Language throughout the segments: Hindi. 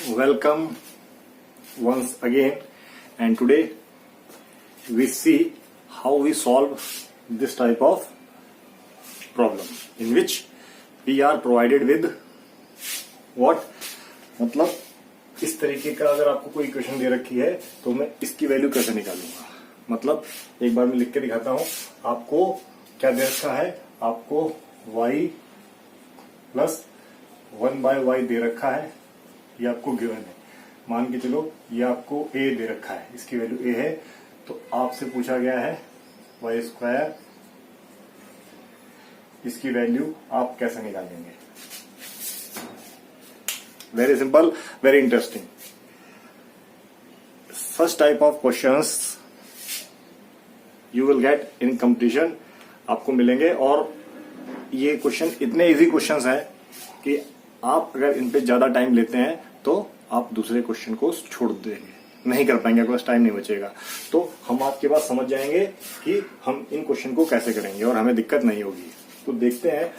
Welcome once again, and today we see how we solve this type of problem in which we are provided with what, मतलब इस तरीके का अगर आपको कोई इक्वेशन दे रखी है तो मैं इसकी वैल्यू कैसे निकालूंगा। मतलब एक बार मैं लिख के दिखाता हूं। आपको क्या दे रखा है, आपको y प्लस 1/y दे रखा है, ये आपको गिवन है। मान के चलो ये आपको a दे रखा है, इसकी वैल्यू a है। तो आपसे पूछा गया है y², इसकी वैल्यू आप कैसे निकालेंगे। Very simple, very interesting. Such type of questions you will get in competition, आपको मिलेंगे। और ये क्वेश्चन इतने इजी क्वेश्चंस हैं कि आप अगर इन पे ज्यादा टाइम लेते हैं तो आप दूसरे क्वेश्चन को छोड़ देंगे, नहीं कर पाएंगे, आपके पास टाइम नहीं बचेगा। तो हम आपके पास समझ जाएंगे कि हम इन क्वेश्चन को कैसे करेंगे और हमें दिक्कत नहीं होगी। तो देखते हैं,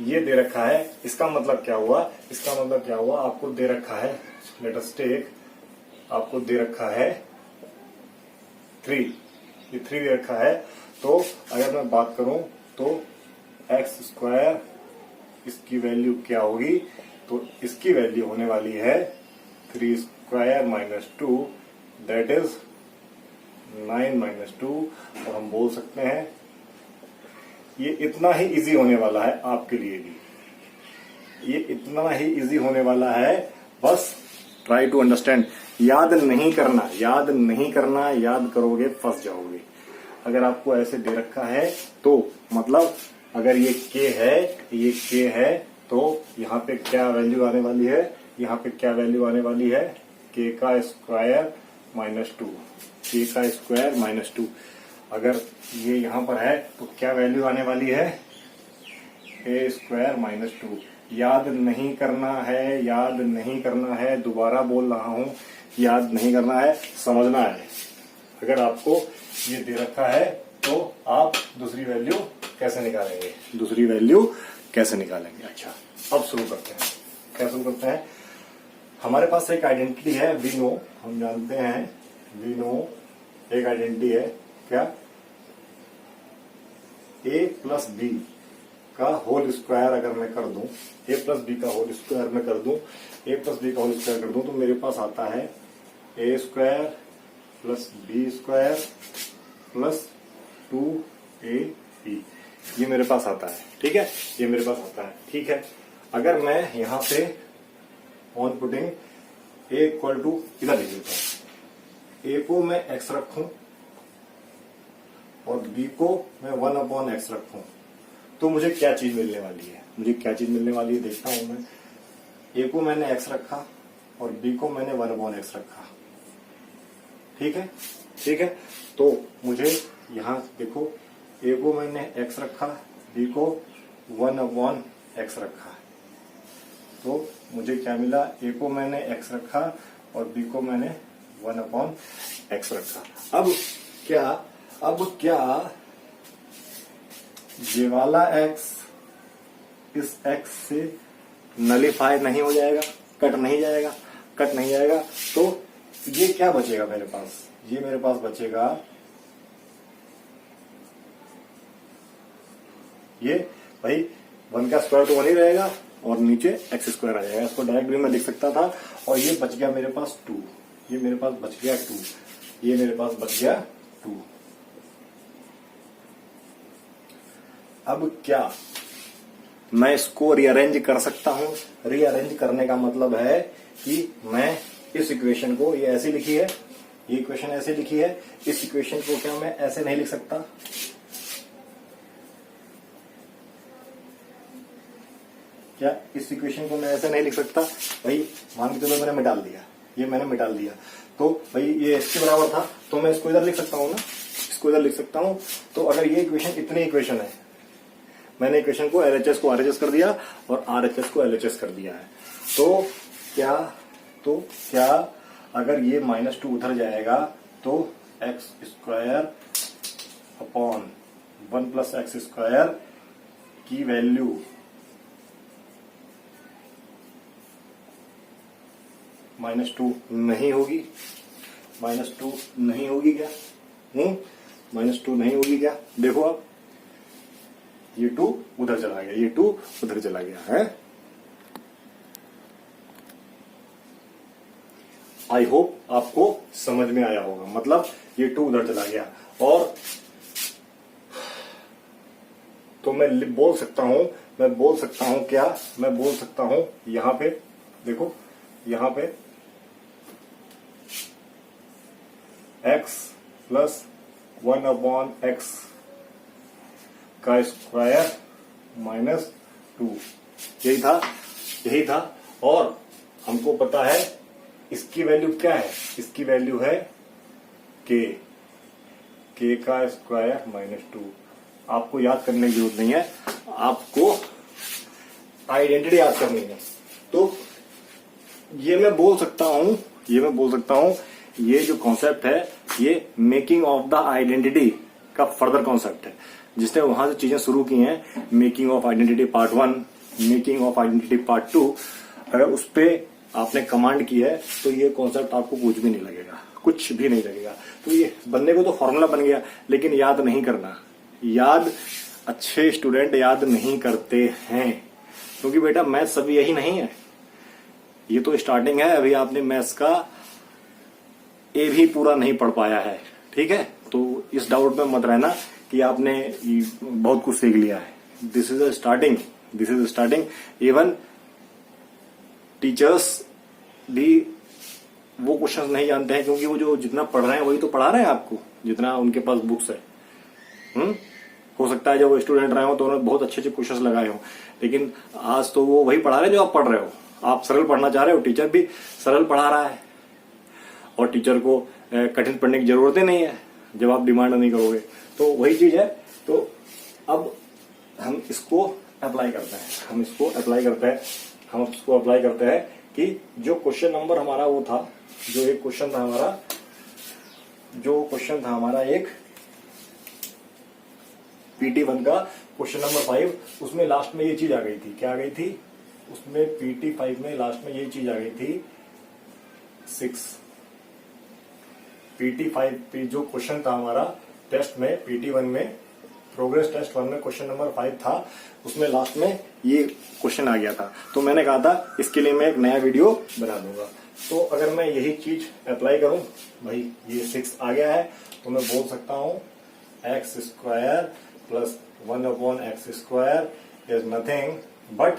ये दे रखा है, इसका मतलब क्या हुआ, इसका मतलब क्या हुआ। आपको दे रखा है, लेट अस टेक, आपको दे रखा है 3, ये 3 दे रखा है। तो अगर मैं बात करूं तो x², इसकी वैल्यू क्या होगी, तो इसकी वैल्यू होने वाली है 3² - 2, दैट इज 9 - 2। और हम बोल सकते हैं ये इतना ही इजी होने वाला है आपके लिए भी, ये इतना ही इजी होने वाला है। बस ट्राई टू अंडरस्टैंड। याद नहीं करना, याद नहीं करना, याद करोगे फंस जाओगे। अगर आपको ऐसे दे रखा है तो मतलब अगर ये k है, ये k है, तो यहाँ पे क्या वैल्यू आने वाली है, यहाँ पे क्या वैल्यू आने वाली है, k² - 2, k² - 2। अगर ये यहाँ पर है तो क्या वैल्यू आने वाली है, a² - 2। याद नहीं करना है, याद नहीं करना है, दोबारा बोल रहा हूं, याद नहीं करना है, समझना है। अगर आपको ये दे रखा है तो आप दूसरी वैल्यू कैसे निकालेंगे, दूसरी वैल्यू कैसे निकालेंगे। अच्छा, अब शुरू करते हैं। क्या शुरू करते हैं, हमारे पास एक आइडेंटिटी है, वी नो, हम जानते हैं, वी नो एक आइडेंटिटी है, क्या, a + b का होल स्क्वायर अगर मैं कर दूं, a + b का होल स्क्वायर मैं कर दूं, a + b का होल स्क्वायर कर दूं, तो मेरे पास आता है a² + b² + 2ab, ये मेरे पास आता है। ठीक है, ये मेरे पास आता है। ठीक है, अगर मैं यहां पे ऑन पुटिंग a = इधर लिख देता हूं, a को मैं x रखूं और b को मैं 1/x रखूं, तो मुझे क्या चीज मिलने वाली है, मुझे क्या चीज मिलने वाली है देखता हूं मैं। a को मैंने x रखा और b को मैंने 1/x रखा। ठीक है, ठीक है, तो मुझे यहां देखो, a को मैंने x रखा, b को 1/x रखा, तो मुझे क्या मिला, a को मैंने x रखा और b को मैंने 1/x रखा। अब क्या ये वाला x इस x से नलीफाई नहीं हो जाएगा, कट नहीं जाएगा, कट नहीं जाएगा। तो ये क्या बचेगा मेरे पास, ये मेरे पास बचेगा ये, भाई 1 का स्क्वायर तो 1 ही रहेगा और नीचे x² आ जाएगा। इसको डायरेक्ट भी मैं लिख सकता था। और ये बच गया मेरे पास 2, ये मेरे पास बच गया 2, ये मेरे पास बच गया 2। अब क्या मैं इसको रीअरेंज कर सकता हूं। रीअरेंज करने का मतलब है कि मैं इस इक्वेशन को, ये ऐसे लिखी है, ये इक्वेशन ऐसे लिखी है, इस इक्वेशन को क्या मैं ऐसे नहीं लिख सकता, क्या इस इक्वेशन को मैं ऐसे नहीं लिख सकता। भाई मान के चलो मैंने मिटा दिया, ये मैंने मिटा दिया, तो भाई ये इसके बराबर था, तो मैं इसको इधर लिख सकता हूं ना, इसको इधर लिख सकता हूं। तो अगर ये इक्वेशन, इतनी इक्वेशन है, मैंने इक्वेशन को LHS को RHS कर दिया और RHS को LHS कर दिया है, तो क्या अगर ये -2 उधर जाएगा तो x² अपॉन 1 + x² की वैल्यू -2 नहीं होगी, -2 नहीं होगी क्या? -2 नहीं होगी क्या? देखो आप, ये 2 उधर चला गया, ये 2 उधर चला गया है। आई होप आपको समझ में आया होगा, मतलब ये 2 उधर चला गया। और तो मैं बोल सकता हूं क्या? मैं बोल सकता हूं यहां पे, देखो यहां पे x प्लस 1/x का स्क्वायर -2, यही था। और हमको पता है इसकी वैल्यू क्या है, इसकी वैल्यू है k का स्क्वायर -2। आपको याद करने की जरूरत नहीं है, आपको आइडेंटिटी याद करनी है। तो ये मैं बोल सकता हूं, ये जो कॉन्सेप्ट है ये मेकिंग ऑफ द आइडेंटिटी का फर्दर कॉन्सेप्ट है, जिसने वहां से चीजें शुरू की हैं। Making of identity part 1, making of identity part 2, अगर उस पर आपने कमांड की है तो ये कॉन्सेप्ट आपको कुछ भी नहीं लगेगा, कुछ भी नहीं लगेगा। तो ये बनने को तो फॉर्मूला बन गया, लेकिन याद नहीं करना। अच्छे स्टूडेंट याद नहीं करते हैं, क्योंकि बेटा मैथ्स सभी यही नहीं है, ये तो स्टार्टिंग है। अभी आपने मैथ्स का ए भी पूरा नहीं पढ़ पाया है, ठीक है? तो इस डाउट में मत रहना कि आपने बहुत कुछ सीख लिया है। This is starting. Even teachers भी वो क्वेश्चन नहीं जानते हैं, क्योंकि वो जो जितना पढ़ रहे हैं वही तो पढ़ा रहे हैं आपको, जितना उनके पास बुक्स है। हो सकता है जब वो स्टूडेंट रहे हो तो उन्होंने बहुत अच्छे क्वेश्चंस लगाए हो, लेकिन आज तो वो वही पढ़ा रहे हैं जो आप पढ़ रहे हो। आप सरल पढ़ना चाह रहे हो, टीचर भी सरल पढ़ा रहा है, और टीचर को कठिन पढ़ने की जरूरत ही नहीं है जब आप डिमांड नहीं करोगे। तो वही चीज है। तो अब हम इसको अप्लाई करते हैं कि जो क्वेश्चन नंबर हमारा वो था, जो क्वेश्चन था हमारा एक PT1 का क्वेश्चन नंबर 5, उसमें लास्ट में ये चीज आ गई थी। क्या आ गई थी? उसमें PT5 में लास्ट में ये चीज आ गई थी 6। PT5 पे जो क्वेश्चन था हमारा टेस्ट में, PT1 में, प्रोग्रेस टेस्ट 1 में क्वेश्चन नंबर 5 था, उसमें लास्ट में ये क्वेश्चन आ गया था। तो मैंने कहा था इसके लिए मैं एक नया वीडियो बना दूंगा। तो अगर मैं यही चीज अप्लाई करूं, भाई ये 6 आ गया है, तो मैं बोल सकता हूं x square plus 1/x square is nothing but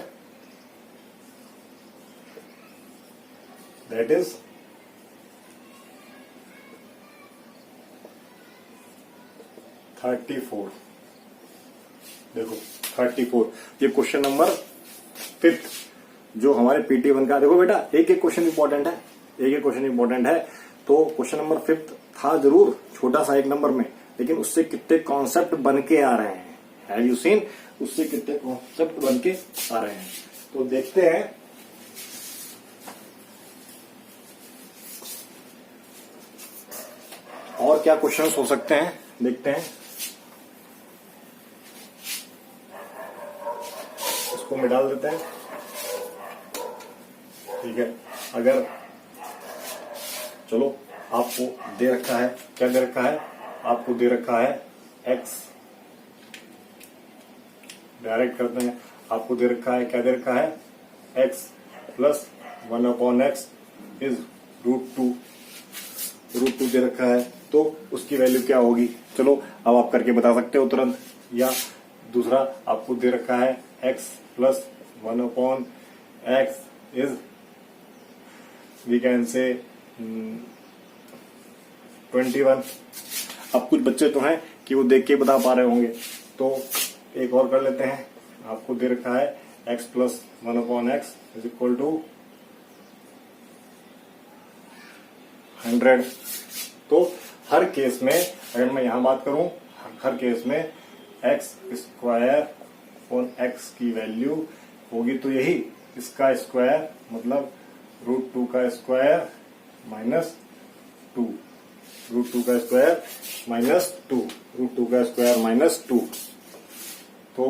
that is 34। देखो 34, ये क्वेश्चन नंबर 5 जो हमारे PT1 का। देखो बेटा एक क्वेश्चन इंपॉर्टेंट है, तो क्वेश्चन नंबर 5 था जरूर छोटा सा 1 नंबर में, लेकिन उससे कितने कॉन्सेप्ट बन के आ रहे हैं, हैव यू सीन? उससे कितने कॉन्सेप्ट बन के आ रहे हैं। तो देखते हैं और क्या क्वेश्चंस हो सकते हैं, देखते हैं। इसको मैं डाल देते हैं, ठीक है। अगर चलो आपको दे रखा है, क्या दे रखा है? आपको दे रखा है x, डायरेक्ट करते हैं। आपको दे रखा है, क्या दे रखा है? x प्लस 1/x इज √2 दे रखा है। तो उसकी वैल्यू क्या होगी? चलो अब आप करके बता सकते हो तुरंत। या दूसरा आपको दे रखा है x plus 1/x is, we can say 21। अब कुछ बच्चे तो हैं कि वो देख के बता पा रहे होंगे, तो एक और कर लेते हैं। आपको दे रखा है x plus 1/x is equal to 100। तो हर केस में अगर मैं यहां बात करूं, हर केस में x स्क्वायर और x की वैल्यू होगी तो यही, इसका स्क्वायर मतलब √2 का स्क्वायर माइनस 2, √2 का स्क्वायर माइनस 2, √2 का स्क्वायर माइनस 2। तो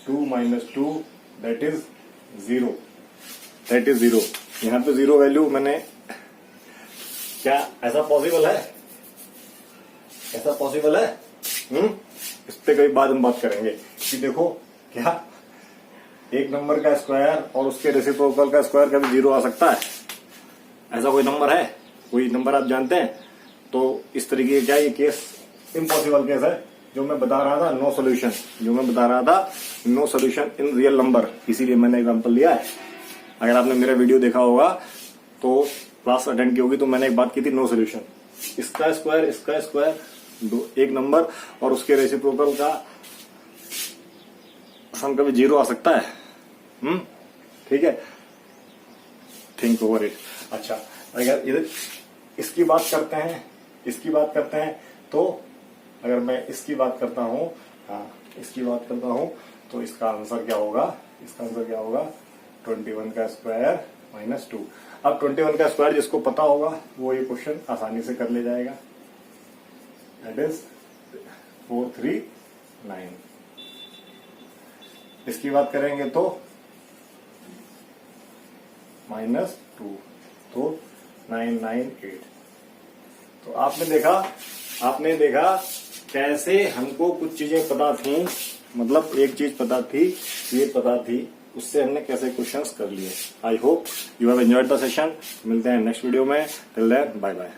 2 - 2 दैट इज 0, यहाँ पे 0 वैल्यू मैंने, क्या ऐसा पॉसिबल है? ऐसा पॉसिबल है? इस पे कई बाद हम बात करेंगे कि देखो क्या एक नंबर का स्क्वायर और उसके रेसिप्रोकल का स्क्वायर कभी 0 आ सकता है? ऐसा कोई नंबर है? कोई नंबर आप जानते हैं? तो इस तरीके का ये केस इम्पॉसिबल केस है जो मैं बता रहा था, नो सोल्यूशन, जो मैं बता रहा था no solution in real number, इसीलिए मैंने एग्जांपल लिया है। अगर आपने मेरा वीडियो देखा होगा तो क्लास अटेंड की होगी तो मैंने एक बात की थी, नो सोल्यूशन, इसका स्क्वायर एक नंबर और उसके रेसिप्रोकल का सम कभी 0 आ सकता है? ठीक है, थिंक ओवर इट। अच्छा, अगर इधर इसकी बात करते हैं तो अगर मैं इसकी बात करता हूं, इसकी बात करता हूं तो इसका आंसर क्या होगा? 21 का स्क्वायर माइनस 2। अब 21 का स्क्वायर जिसको पता होगा वो ये क्वेश्चन आसानी से कर ले जाएगा। That is 439। इसकी बात करेंगे तो -2, तो 998। तो आपने देखा कैसे हमको कुछ चीजें पता थी, मतलब एक चीज पता थी, ये पता थी, उससे हमने कैसे क्वेश्चंस कर लिए। I hope you have enjoyed the session. मिलते हैं नेक्स्ट वीडियो में। Till then bye bye.